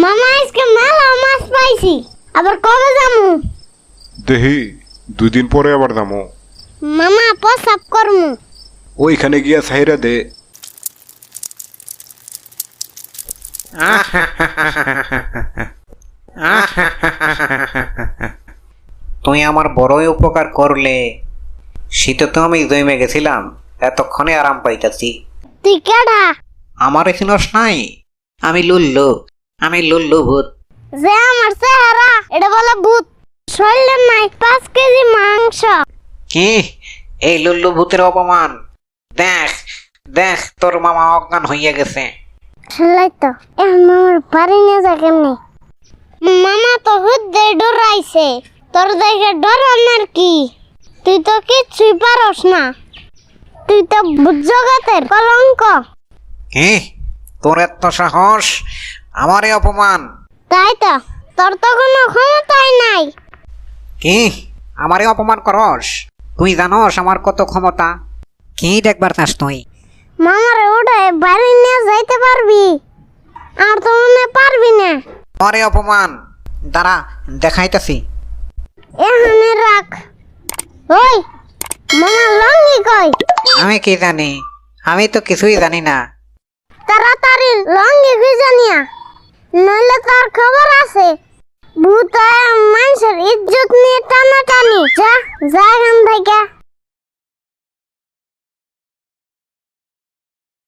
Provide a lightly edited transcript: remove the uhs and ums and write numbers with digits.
মামা আজকে মেলা মাছ পাইছি, আবার কবে যামু? দেহি 2 দিন পরে আবার যামো। মামা প্রসাব করমু। ওইখানে গিয়া ছাইরা দে। তুই আমার বড়ই উপকার করলে। শীতে তো আমি জমে গেছিলাম, এতক্ষণে আরাম পাইতাছি। তুই কেডা? আমার চিনস নাই? আমি লুল্লু ভূত। যে আমার চেহারা এটা বলে ভূত। শরীরে নাই 5 কেজি মাংস। কি? এই লুল্লু ভূতের অপমান! দেখ দেখ, তোর মামা অজ্ঞান হইয়া গেছে। শালাই তো এখন মামার বাড়ি নিয়ে যা কেমনে? মামা তো হুদ্দে ডরাইছে, তোর দেখে ডরানোর কি? তুই তো কিচ্ছুই পারস না, তুই তো ভূত জগতের কলঙ্ক। কি? তোর এত সাহস? আমারে অপমান? তাই তো, তোর তো কোনো ক্ষমতাই নাই। কি? আমারে অপমান করস? তুই জানস আমার কত ক্ষমতা? কি দেখবার চাস তুই? মামারে উঠে বাড়ি নিয়ে যাইতে পারবি? আর তো মনে পারবি না। আমারে অপমান? দাঁড়া, দেখাইতাছি। এখানে রাখ। ওই মামা লঙ্গি কই? আমি কি জানি? আমি তো কিছুই জানি না। তাড়াতাড়ি লঙ্গি খুঁজে নিয়া, নইলে তার খবর আছে। ভূত মানুষের ইজ্জত নিয়ে টানাটানি। যা যা এখান থেকে।